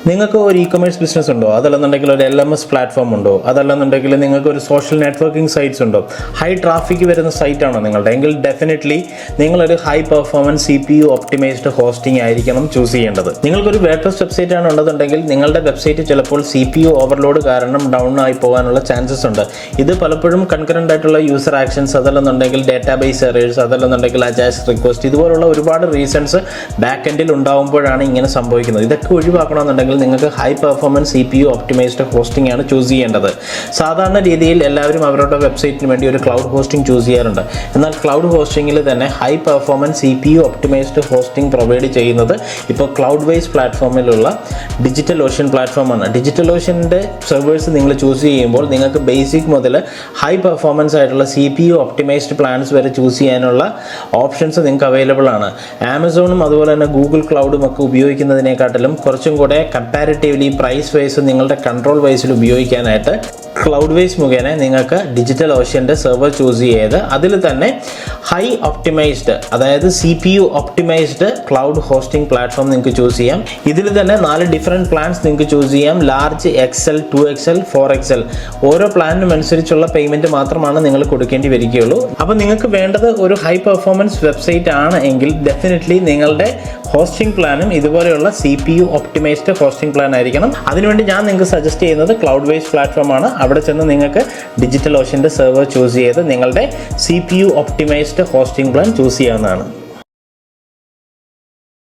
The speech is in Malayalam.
നിങ്ങൾക്ക് ഒരു ഇ-കൊമേഴ്സ് ബിസിനസ് ഉണ്ടോ? അതല്ലെന്നുണ്ടെങ്കിൽ ഒരു LMS പ്ലാറ്റ്ഫോം ഉണ്ടോ? അതല്ലെന്നുണ്ടെങ്കിൽ നിങ്ങൾക്ക് ഒരു സോഷ്യൽ നെറ്റ്വർക്കിംഗ് സൈറ്റ്സ് ഉണ്ടോ? ഹൈ ട്രാഫിക് വരുന്ന സൈറ്റ് ആണോ നിങ്ങളുടെ എങ്കിൽ ഡെഫിനറ്റ്ലി നിങ്ങളൊരു high performance CPU optimised hosting ആയിരിക്കണം ചൂസ് ചെയ്യേണ്ടത്. നിങ്ങൾക്കൊരു വേർഡ്പ്രസ് വെബ്സൈറ്റ് ആണ് ഉള്ളതെങ്കിൽ നിങ്ങളുടെ വെബ്സൈറ്റ് ചിലപ്പോൾ CPU ഓവർലോഡ് കാരണം ഡൗൺ ആയി പോകാനുള്ള ചാൻസസ് ഉണ്ട്. ഇത് പലപ്പോഴും കൺകറന്റ് ആയിട്ടുള്ള യൂസർ ആക്ഷൻസ്, അതല്ലെന്നുണ്ടെങ്കിൽ ഡേറ്റാബേസ് എറേഴ്സ്, അതല്ലെന്നുണ്ടെങ്കിൽ അജാസ്റ്റ് റിക്വസ്റ്റ്, ഇതുപോലുള്ള ഒരുപാട് റീസൺസ് ബാക്ക് എൻഡിൽ ഉണ്ടാകുമ്പോഴാണ് ഇങ്ങനെ സംഭവിക്കുന്നത്. ഇതൊക്കെ ഒഴിവാക്കണമെന്നുണ്ടെങ്കിൽ നിങ്ങൾക്ക് high performance CPU optimised hosting ആണ് ചൂസ് ചെയ്യേണ്ടത്. സാധാരണ രീതിയിൽ എല്ലാവരും അവരുടെ വെബ്സൈറ്റിന് വേണ്ടി ഒരു ക്ലൗഡ് ഹോസ്റ്റിംഗ് ചൂസ് ചെയ്യാറുണ്ട്. എന്നാൽ ക്ലൗഡ് ഹോസ്റ്റിംഗിൽ തന്നെ high performance CPU optimised hosting provide ചെയ്യുന്നത് ഇപ്പോൾ ക്ലൗഡ് വൈസ് പ്ലാറ്റ്ഫോമിലുള്ള ഡിജിറ്റൽ ഓഷ്യൻ പ്ലാറ്റ്ഫോമാണ്. ഡിജിറ്റൽ ഓഷ്യൻ്റെ സെർവേഴ്സ് നിങ്ങൾ ചൂസ് ചെയ്യുമ്പോൾ നിങ്ങൾക്ക് ബേസിക് മുതൽ ഹൈ പെർഫോമൻസ് ആയിട്ടുള്ള CPU ഒപ്റ്റിമൈസ്ഡ് പ്ലാൻസ് വരെ ചൂസ് ചെയ്യാനുള്ള ഓപ്ഷൻസ് നിങ്ങൾക്ക് അവൈലബിൾ ആണ്. ആമസോണും അതുപോലെ തന്നെ ഗൂഗിൾ ക്ലൗഡും ഒക്കെ ഉപയോഗിക്കുന്നതിനെക്കാട്ടിലും കുറച്ചും കൂടെ കമ്പാരിറ്റീവ്ലി പ്രൈസ് വൈസ് നിങ്ങളുടെ കൺട്രോൾ വൈസിൽ ഉപയോഗിക്കാനായിട്ട് ക്ലൗഡ് വൈസ് മുഖേന നിങ്ങൾക്ക് ഡിജിറ്റൽ ഓഷ്യൻ്റെ സെർവർ ചൂസ് ചെയ്ത് അതിൽ തന്നെ ഹൈ ഒപ്റ്റിമൈസ്ഡ്, അതായത് CPU optimised cloud hosting platform നിങ്ങൾക്ക് ചൂസ് ചെയ്യാം. ഇതിൽ തന്നെ 4 ഡിഫറെൻറ്റ് പ്ലാൻസ് നിങ്ങൾക്ക് ചൂസ് ചെയ്യാം. Large, XL, 2XL, 4XL. ഓരോ പ്ലാനിനും അനുസരിച്ചുള്ള പേയ്മെൻറ്റ് മാത്രമാണ് നിങ്ങൾ കൊടുക്കേണ്ടി വരികയുള്ളൂ. അപ്പോൾ നിങ്ങൾക്ക് വേണ്ടത് ഒരു ഹൈ പെർഫോമൻസ് വെബ്സൈറ്റ് ആണ് എങ്കിൽ ഡെഫിനറ്റ്ലി നിങ്ങളുടെ ഹോസ്റ്റിംഗ് പ്ലാനും ഇതുപോലെയുള്ള CPU ഒപ്റ്റിമൈസ്ഡ് ഹോസ്റ്റിംഗ് പ്ലാൻ ആയിരിക്കണം. അതിനുവേണ്ടി ഞാൻ നിങ്ങൾക്ക് സജസ്റ്റ് ചെയ്യുന്നത് ക്ലൗഡ് വൈസ് പ്ലാറ്റ്ഫോമാണ്. അവിടെ ചെന്ന് നിങ്ങൾക്ക് ഡിജിറ്റൽ ഓഷ്യൻ്റെ സെർവർ ചൂസ് ചെയ്ത് നിങ്ങളുടെ CPU optimised hosting plan choose ചെയ്യാവുന്നതാണ്.